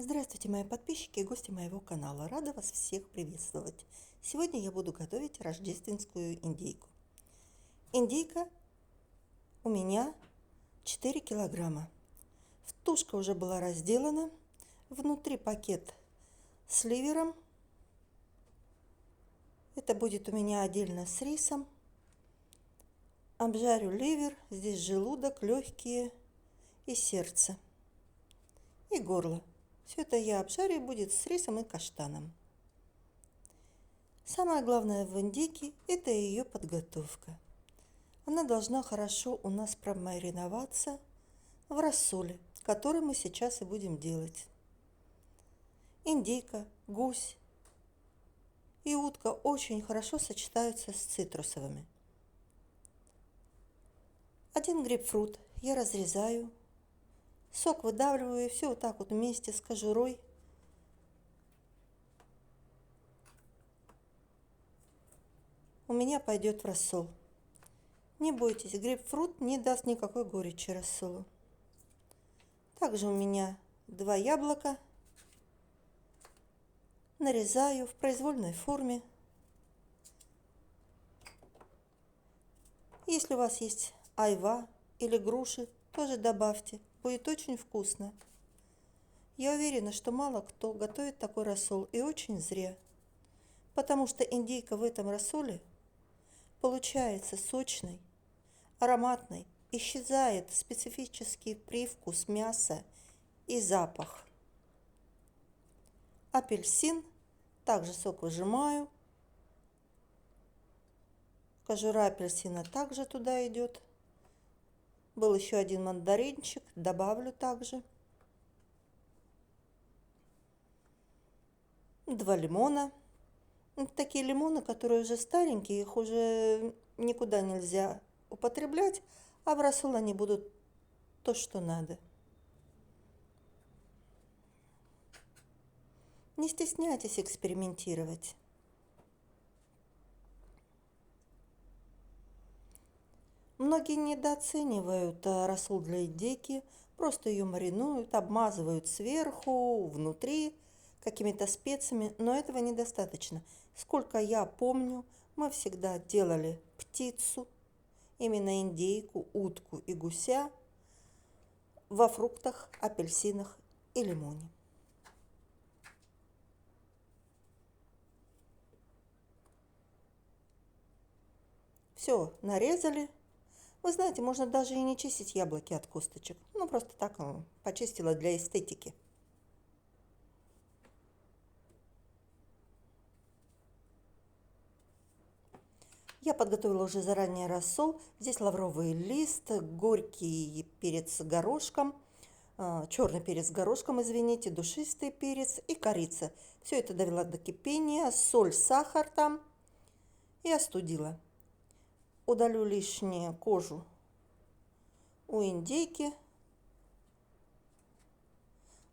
Здравствуйте, мои подписчики и гости моего канала. Рада вас всех приветствовать. Сегодня я буду готовить рождественскую индейку. Индейка у меня 4 килограмма. Тушка уже была разделана. Внутри пакет с ливером. Это будет у меня отдельно с рисом. Обжарю ливер. Здесь желудок, легкие и сердце. И горло. Все это я обжарю, будет с рисом и каштаном. Самое главное в индейке – это ее подготовка. Она должна хорошо у нас промариноваться в рассоле, который мы сейчас и будем делать. Индейка, гусь и утка очень хорошо сочетаются с цитрусовыми. Один грейпфрут я разрезаю, сок выдавливаю и все вот так вот вместе с кожурой у меня пойдет в рассол. Не бойтесь, грейпфрут не даст никакой горечи рассолу. Также у меня 2 яблока. Нарезаю в произвольной форме. Если у вас есть айва или груши, тоже добавьте. Будет очень вкусно. Я уверена, что мало кто готовит такой рассол, и очень зря. Потому что индейка в этом рассоле получается сочной, ароматной, исчезает специфический привкус мяса и запах. Апельсин, также сок выжимаю. Кожура апельсина также туда идет. Был еще один мандаринчик, добавлю также. 2 лимона. Это такие лимоны, которые уже старенькие, их уже никуда нельзя употреблять, а в рассол они будут то, что надо. Не стесняйтесь экспериментировать. Многие недооценивают рассол для индейки, просто ее маринуют, обмазывают сверху, внутри какими-то специями, но этого недостаточно. Сколько я помню, мы всегда делали птицу, именно индейку, утку и гуся во фруктах, апельсинах и лимоне. Все, нарезали. Вы знаете, можно даже и не чистить яблоки от косточек. Ну, просто так почистила для эстетики. Я подготовила уже заранее рассол. Здесь лавровый лист, горький перец с горошком, черный перец с горошком, извините, душистый перец и корица. Все это довела до кипения, соль, сахар там и остудила. Удалю лишнюю кожу у индейки,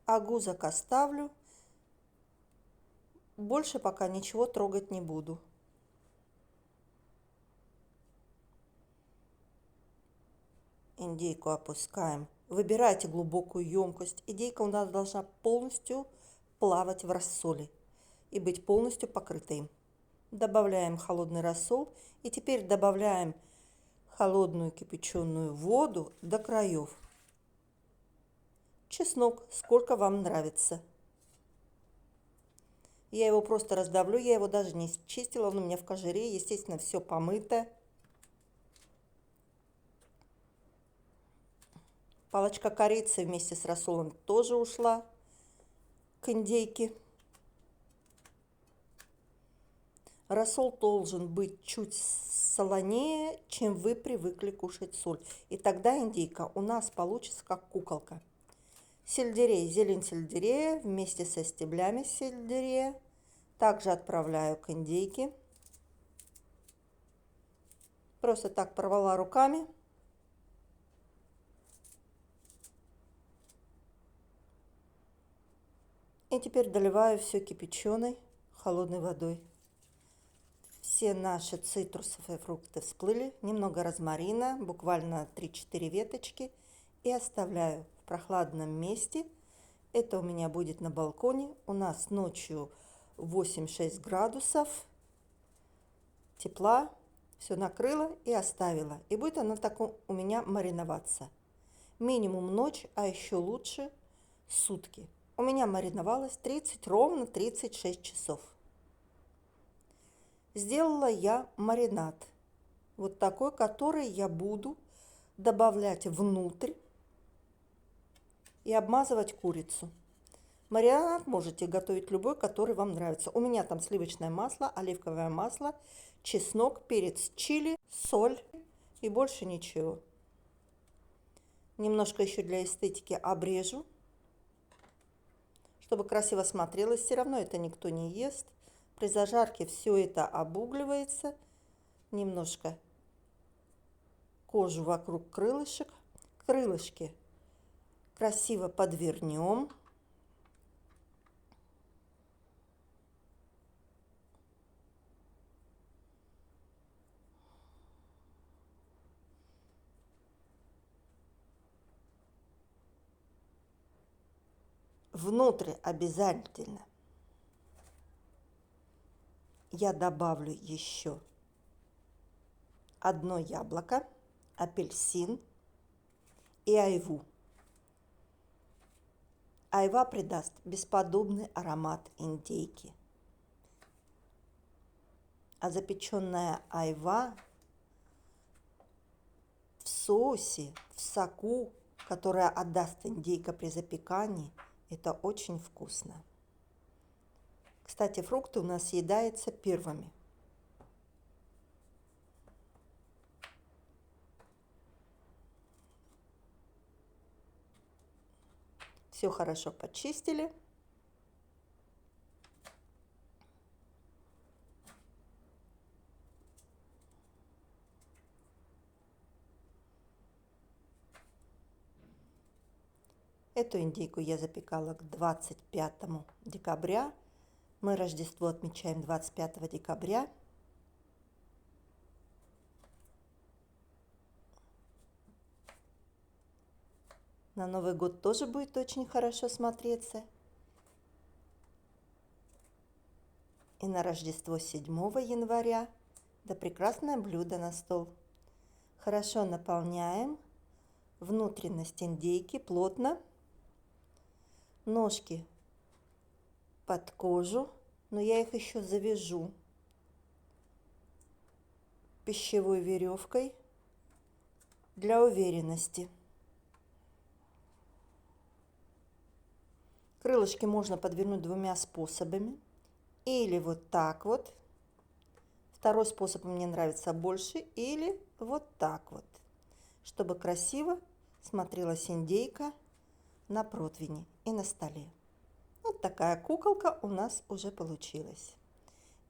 а гузок оставлю. Больше пока ничего трогать не буду. Индейку опускаем. Выбирайте глубокую емкость. Индейка у нас должна полностью плавать в рассоле и быть полностью покрытой им. Добавляем холодный рассол и теперь добавляем холодную кипяченую воду до краев. Чеснок, сколько вам нравится. Я его просто раздавлю, я его даже не чистила, он у меня в кожуре, естественно, все помыто. Палочка корицы вместе с рассолом тоже ушла к индейке. Рассол должен быть чуть солонее, чем вы привыкли кушать соль. И тогда индейка у нас получится как куколка. Сельдерей, зелень сельдерея вместе со стеблями сельдерея также отправляю к индейке. Просто так порвала руками. И теперь доливаю все кипяченой холодной водой. Все наши цитрусовые фрукты всплыли, немного розмарина, буквально 3-4 веточки, и оставляю в прохладном месте Это у меня будет на балконе. У нас ночью 8-6 градусов тепла. Все накрыла и оставила. И будет она так у меня мариноваться. Минимум ночь, а еще лучше сутки. У меня мариновалось ровно 36 часов. Сделала я маринад. Вот такой, который я буду добавлять внутрь и обмазывать курицу. Маринад можете готовить любой, который вам нравится. У меня там сливочное масло, оливковое масло, чеснок, перец чили, соль и больше ничего. Немножко еще для эстетики обрежу, чтобы красиво смотрелось. Все равно это никто не ест. При зажарке все это обугливается. Немножко кожу вокруг крылышек. Крылышки красиво подвернем. Внутрь обязательно я добавлю еще одно яблоко, апельсин и айву. Айва придаст бесподобный аромат индейки. А запеченная айва в соусе, в соку, которое отдаст индейка при запекании, это очень вкусно. Кстати, фрукты у нас съедаются первыми. Все хорошо почистили. Эту индейку я запекала к 25 декабря. Мы Рождество отмечаем 25 декабря. На Новый год тоже будет очень хорошо смотреться. И на Рождество 7 января. Да прекрасное блюдо на стол. Хорошо наполняем внутренность индейки плотно. Ножки под кожу, но я их еще завяжу пищевой веревкой для уверенности. Крылышки можно подвернуть двумя способами. Или вот так вот. Второй способ мне нравится больше. Или вот так вот. Чтобы красиво смотрелась индейка на противне и на столе. Вот такая куколка у нас уже получилась.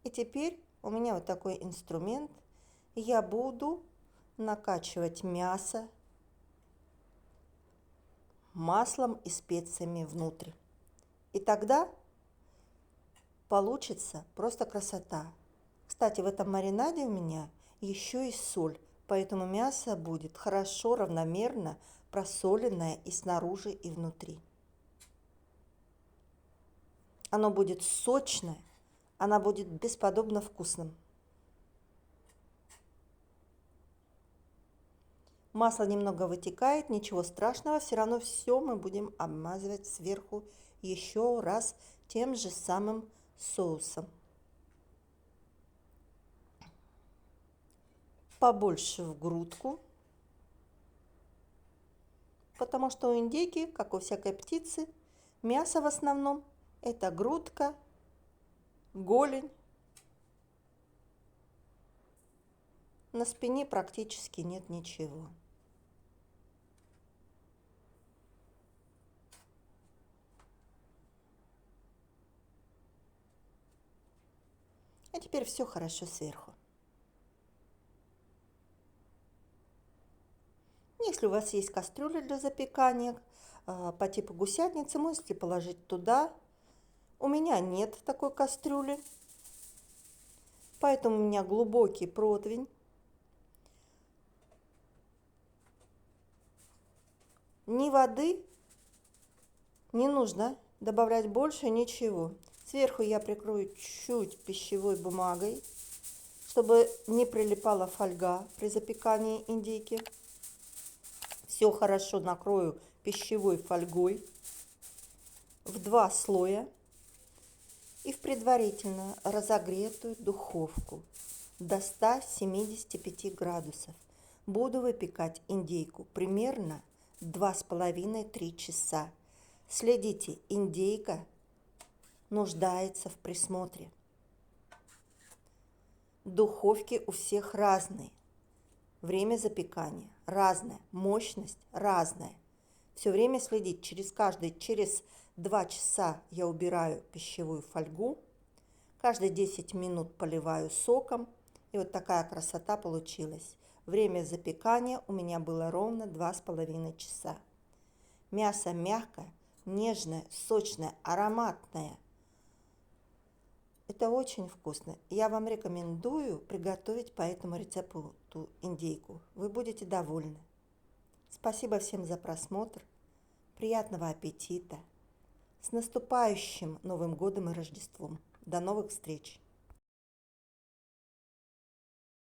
И теперь у меня вот такой инструмент. Я буду накачивать мясо маслом и специями внутрь. И тогда получится просто красота. Кстати, в этом маринаде у меня еще и соль, поэтому мясо будет хорошо, равномерно просоленное и снаружи, и внутри. Оно будет сочное, оно будет бесподобно вкусным. Масло немного вытекает, ничего страшного, все равно все мы будем обмазывать сверху еще раз тем же самым соусом. Побольше в грудку, потому что у индейки, как у всякой птицы, мясо в основном это грудка, голень. На спине практически нет ничего. А теперь все хорошо сверху. Если у вас есть кастрюля для запекания по типу гусятницы, можете положить туда. У меня нет такой кастрюли, поэтому у меня глубокий противень. Ни воды, Не нужно добавлять больше ничего. Сверху я прикрою чуть пищевой бумагой, чтобы не прилипала фольга при запекании индейки. Все хорошо накрою пищевой фольгой в 2 слоя и в предварительно разогретую духовку до 175 градусов. Буду выпекать индейку примерно 2,5-3 часа. Следите, индейка нуждается в присмотре. Духовки у всех разные. Время запекания разное, мощность разная. Все время следить. Через 2 часа я убираю пищевую фольгу. Каждые 10 минут поливаю соком. И вот такая красота получилась. Время запекания у меня было ровно 2,5 часа. Мясо мягкое, нежное, сочное, ароматное. Это очень вкусно. Я вам рекомендую приготовить по этому рецепту индейку. Вы будете довольны. Спасибо всем за просмотр. Приятного аппетита. С наступающим Новым годом и Рождеством. До новых встреч!